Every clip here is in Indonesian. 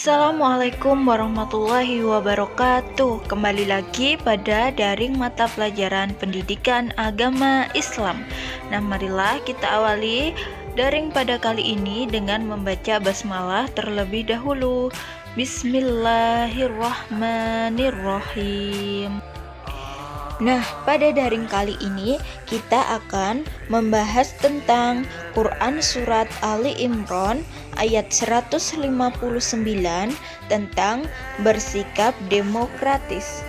Assalamualaikum warahmatullahi wabarakatuh. Kembali lagi pada daring mata pelajaran pendidikan agama Islam. Nah, marilah kita awali daring pada kali ini dengan membaca basmalah terlebih dahulu. Bismillahirrahmanirrahim. Nah, pada daring kali ini kita akan membahas tentang Quran Surat Ali Imran ayat 159 tentang bersikap demokratis.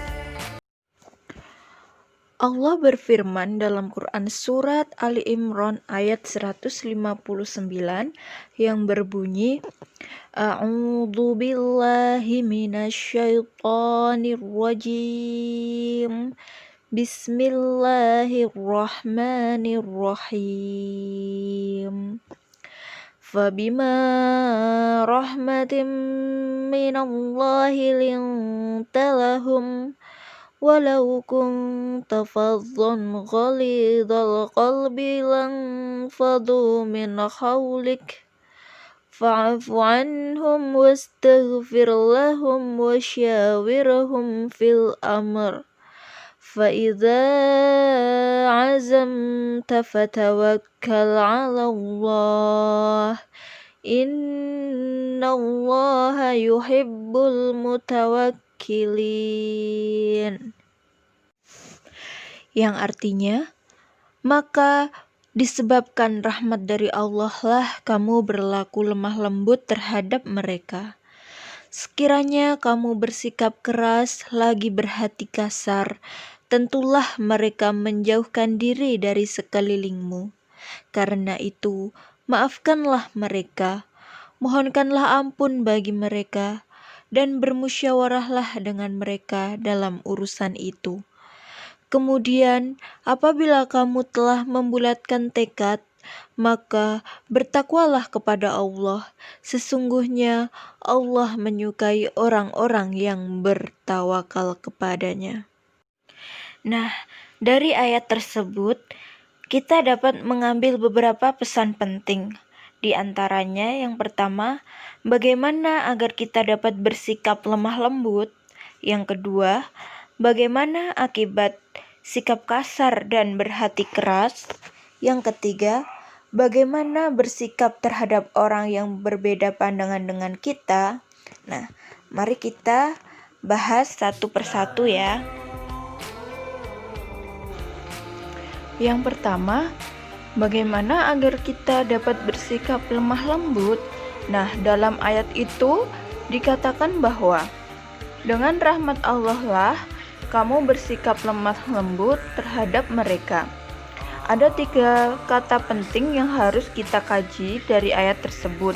Allah berfirman dalam Quran Surat Ali Imran ayat 159 yang berbunyi, A'udzu billahi minasyaitonir rajim. Bismillahirrahmanirrahim. Fabima rahmatin minallahi linta lahum walau kunta faddan ghalidhal qalbi lanfaddu min hawlik fa'fu anhum wastaghfir lahum wasyawirhum fil amr فَإِذَا عَزَمْتَ فَتَوَكَّلْ عَلَى اللَّهِ إِنَّ اللَّهَ يُحِبُّ الْمُتَوَكِّلِينَ. Yang artinya, maka disebabkan rahmat dari Allah lah kamu berlaku lemah lembut terhadap mereka. Sekiranya kamu bersikap keras lagi berhati kasar, tentulah mereka menjauhkan diri dari sekelilingmu. Karena itu, maafkanlah mereka, mohonkanlah ampun bagi mereka, dan bermusyawarahlah dengan mereka dalam urusan itu. Kemudian, apabila kamu telah membulatkan tekad, maka bertakwalah kepada Allah. Sesungguhnya Allah menyukai orang-orang yang bertawakal kepadanya. Nah, dari ayat tersebut kita dapat mengambil beberapa pesan penting. Di antaranya yang pertama, bagaimana agar kita dapat bersikap lemah lembut. Yang kedua, bagaimana akibat sikap kasar dan berhati keras. Yang ketiga, bagaimana bersikap terhadap orang yang berbeda pandangan dengan kita. Nah, mari kita bahas satu persatu ya. Yang pertama, bagaimana agar kita dapat bersikap lemah lembut? Nah, dalam ayat itu dikatakan bahwa dengan rahmat Allah lah kamu bersikap lemah lembut terhadap mereka. Ada 3 kata penting yang harus kita kaji dari ayat tersebut.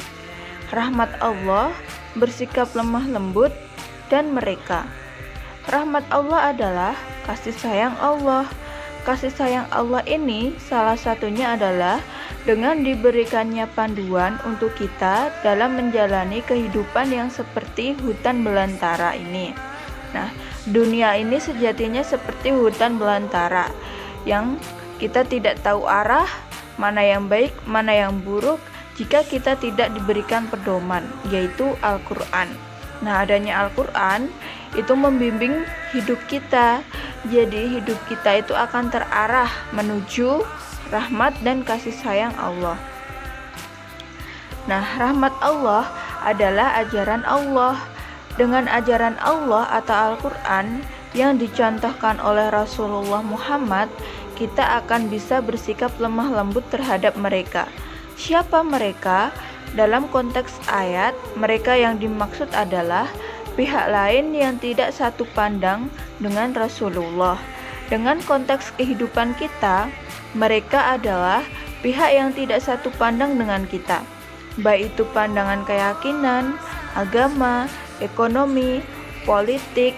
Rahmat Allah, bersikap lemah lembut, dan mereka. Rahmat Allah adalah kasih sayang Allah. Kasih sayang Allah ini salah satunya adalah dengan diberikannya panduan untuk kita dalam menjalani kehidupan yang seperti hutan belantara ini. Nah, dunia ini sejatinya seperti hutan belantara yang kita tidak tahu arah, mana yang baik, mana yang buruk jika kita tidak diberikan pedoman, yaitu Al-Quran. Nah, adanya Al-Quran itu membimbing hidup kita. Jadi hidup kita itu akan terarah menuju rahmat dan kasih sayang Allah. Nah, rahmat Allah adalah ajaran Allah. Dengan ajaran Allah atau Al-Quran yang dicontohkan oleh Rasulullah Muhammad, kita akan bisa bersikap lemah lembut terhadap mereka. Siapa mereka? Dalam konteks ayat, mereka yang dimaksud adalah pihak lain yang tidak satu pandang dengan Rasulullah. Dengan konteks kehidupan kita, mereka adalah pihak yang tidak satu pandang dengan kita, baik itu pandangan keyakinan, agama, ekonomi, politik,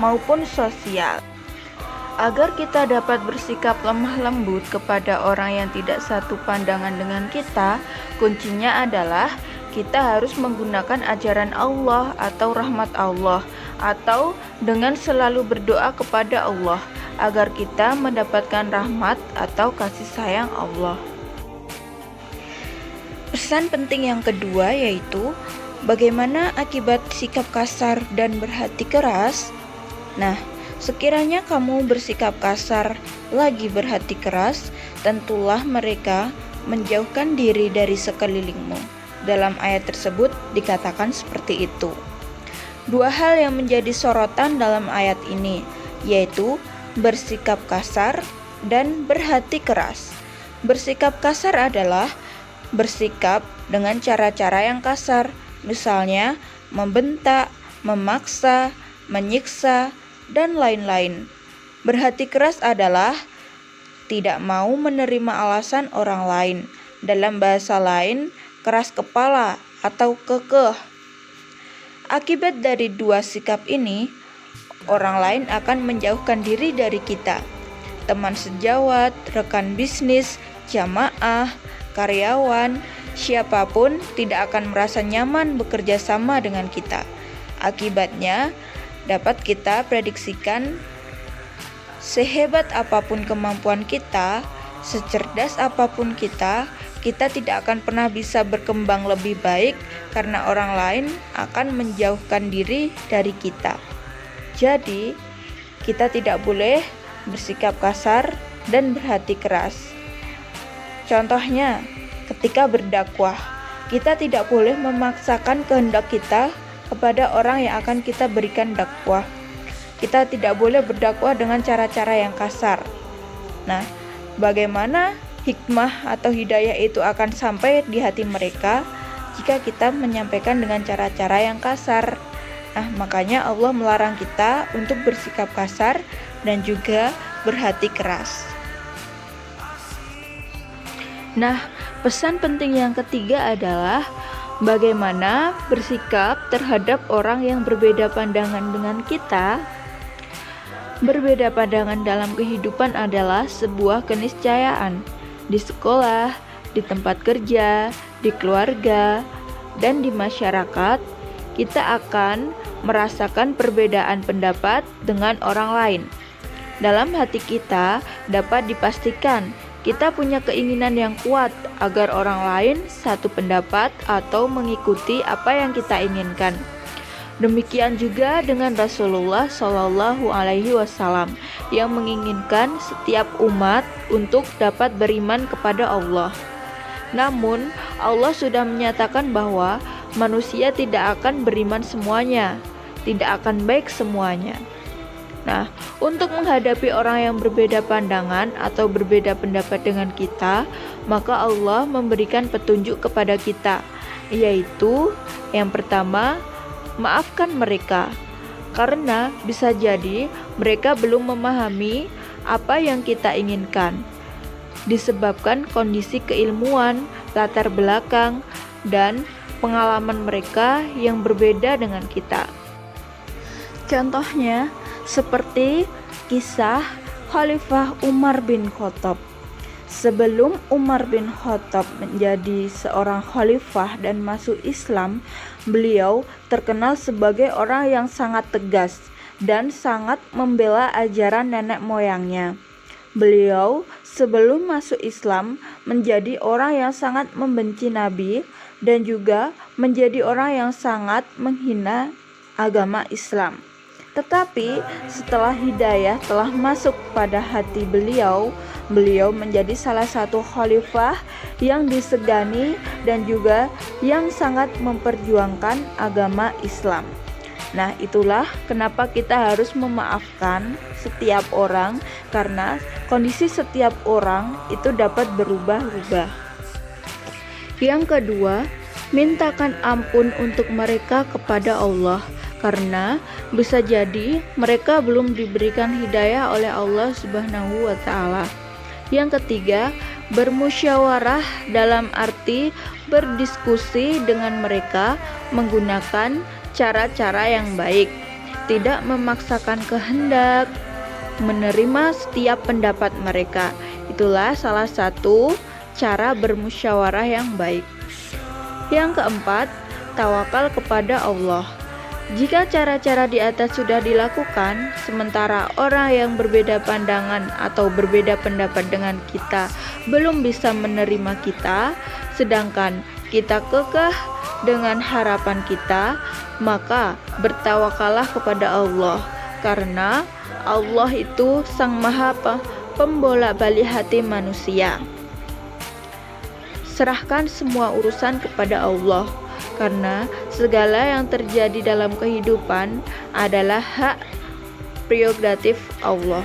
maupun sosial. Agar kita dapat bersikap lemah lembut kepada orang yang tidak satu pandangan dengan kita, kuncinya adalah kita harus menggunakan ajaran Allah atau rahmat Allah, atau dengan selalu berdoa kepada Allah agar kita mendapatkan rahmat atau kasih sayang Allah. Pesan penting yang kedua yaitu bagaimana akibat sikap kasar dan berhati keras? Nah, sekiranya kamu bersikap kasar lagi berhati keras, tentulah mereka menjauhkan diri dari sekelilingmu. Dalam ayat tersebut dikatakan seperti itu. Dua hal yang menjadi sorotan dalam ayat ini, yaitu bersikap kasar dan berhati keras. Bersikap kasar adalah bersikap dengan cara-cara yang kasar, misalnya membentak, memaksa, menyiksa, dan lain-lain. Berhati keras adalah tidak mau menerima alasan orang lain. Dalam bahasa lain, keras kepala atau kekeh. Akibat dari dua sikap ini, orang lain akan menjauhkan diri dari kita. Teman sejawat, rekan bisnis, jamaah, karyawan, siapapun tidak akan merasa nyaman bekerja sama dengan kita. Akibatnya, dapat kita prediksikan sehebat apapun kemampuan kita, secerdas apapun kita tidak akan pernah bisa berkembang lebih baik karena orang lain akan menjauhkan diri dari kita. Jadi, kita tidak boleh bersikap kasar dan berhati keras. Contohnya, ketika berdakwah, kita tidak boleh memaksakan kehendak kita kepada orang yang akan kita berikan dakwah. Kita tidak boleh berdakwah dengan cara-cara yang kasar. Nah, bagaimana hikmah atau hidayah itu akan sampai di hati mereka jika kita menyampaikan dengan cara-cara yang kasar? Nah, makanya Allah melarang kita untuk bersikap kasar dan juga berhati keras. Nah, pesan penting yang ketiga adalah bagaimana bersikap terhadap orang yang berbeda pandangan dengan kita. Berbeda pandangan dalam kehidupan adalah sebuah keniscayaan. Di sekolah, di tempat kerja, di keluarga, dan di masyarakat, kita akan merasakan perbedaan pendapat dengan orang lain. Dalam hati kita dapat dipastikan kita punya keinginan yang kuat agar orang lain satu pendapat atau mengikuti apa yang kita inginkan. Demikian juga dengan Rasulullah Shallallahu Alaihi Wasallam yang menginginkan setiap umat untuk dapat beriman kepada Allah. Namun, Allah sudah menyatakan bahwa manusia tidak akan beriman semuanya, tidak akan baik semuanya. Nah, untuk menghadapi orang yang berbeda pandangan atau berbeda pendapat dengan kita, maka Allah memberikan petunjuk kepada kita, yaitu yang pertama, maafkan mereka, karena bisa jadi mereka belum memahami apa yang kita inginkan, disebabkan kondisi keilmuan, latar belakang, dan pengalaman mereka yang berbeda dengan kita. Contohnya, seperti kisah Khalifah Umar bin Khattab. Sebelum Umar bin Khattab menjadi seorang khalifah dan masuk Islam, beliau terkenal sebagai orang yang sangat tegas dan sangat membela ajaran nenek moyangnya. Beliau sebelum masuk Islam menjadi orang yang sangat membenci Nabi dan juga menjadi orang yang sangat menghina agama Islam. Tetapi setelah hidayah telah masuk pada hati beliau menjadi salah satu khalifah yang disegani dan juga yang sangat memperjuangkan agama Islam. Nah, itulah kenapa kita harus memaafkan setiap orang, karena kondisi setiap orang itu dapat berubah-ubah. Yang kedua, mintakan ampun untuk mereka kepada Allah, karena bisa jadi mereka belum diberikan hidayah oleh Allah Subhanahu wa Ta'ala. Yang ketiga, bermusyawarah dalam arti berdiskusi dengan mereka menggunakan cara-cara yang baik, tidak memaksakan kehendak, menerima setiap pendapat mereka. Itulah salah satu cara bermusyawarah yang baik. Yang keempat, tawakal kepada Allah. Jika cara-cara di atas sudah dilakukan, sementara orang yang berbeda pandangan atau berbeda pendapat dengan kita belum bisa menerima kita, sedangkan kita kekeh dengan harapan kita, maka bertawakallah kepada Allah, karena Allah itu Sang Maha Pembolak-balik hati manusia. Serahkan semua urusan kepada Allah, karena segala yang terjadi dalam kehidupan adalah hak prerogatif Allah.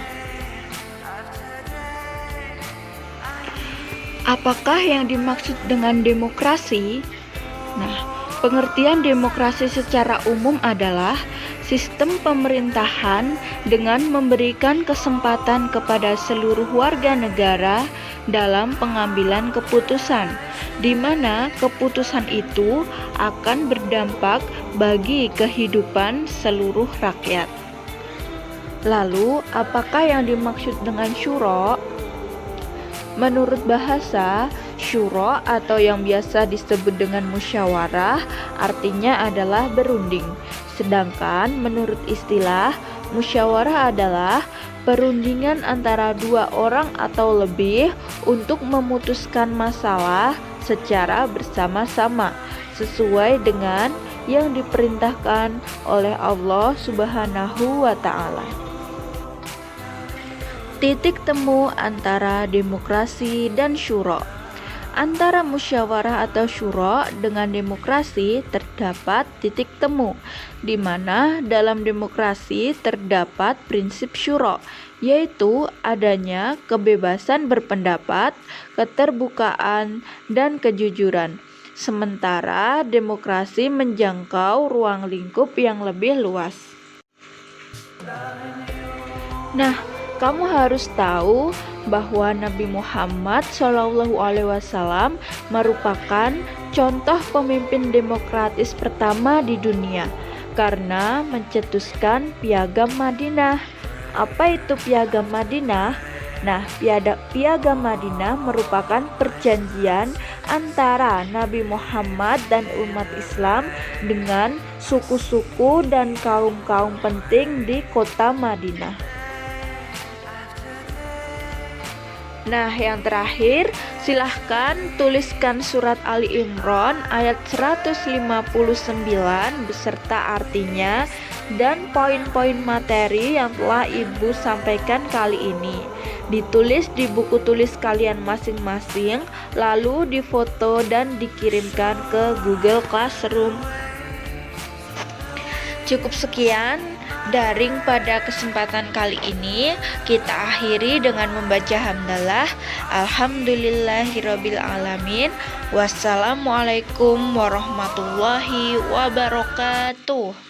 Apakah yang dimaksud dengan demokrasi? Nah, pengertian demokrasi secara umum adalah sistem pemerintahan dengan memberikan kesempatan kepada seluruh warga negara dalam pengambilan keputusan, di mana keputusan itu akan berdampak bagi kehidupan seluruh rakyat. Lalu, apakah yang dimaksud dengan syuro? Menurut bahasa, syuro atau yang biasa disebut dengan musyawarah artinya adalah berunding. Sedangkan menurut istilah, musyawarah adalah perundingan antara dua orang atau lebih untuk memutuskan masalah secara bersama-sama sesuai dengan yang diperintahkan oleh Allah Subhanahu wa Ta'ala. Titik temu antara demokrasi dan syuro. Antara musyawarah atau syuro dengan demokrasi terdapat titik temu, di mana dalam demokrasi terdapat prinsip syuro, yaitu adanya kebebasan berpendapat, keterbukaan, dan kejujuran. Sementara demokrasi menjangkau ruang lingkup yang lebih luas. Nah, kamu harus tahu bahwa Nabi Muhammad SAW merupakan contoh pemimpin demokratis pertama di dunia karena mencetuskan Piagam Madinah. Apa itu Piagam Madinah? Nah, Piagam Madinah merupakan perjanjian antara Nabi Muhammad dan umat Islam dengan suku-suku dan kaum-kaum penting di kota Madinah. Nah, yang terakhir, silahkan tuliskan surat Ali Imran ayat 159 beserta artinya dan poin-poin materi yang telah Ibu sampaikan kali ini. Ditulis di buku tulis kalian masing-masing, lalu difoto dan dikirimkan ke Google Classroom. Cukup sekian daring pada kesempatan kali ini. Kita akhiri dengan membaca hamdalah. Alhamdulillahirabbil alamin. Wassalamualaikum warahmatullahi wabarakatuh.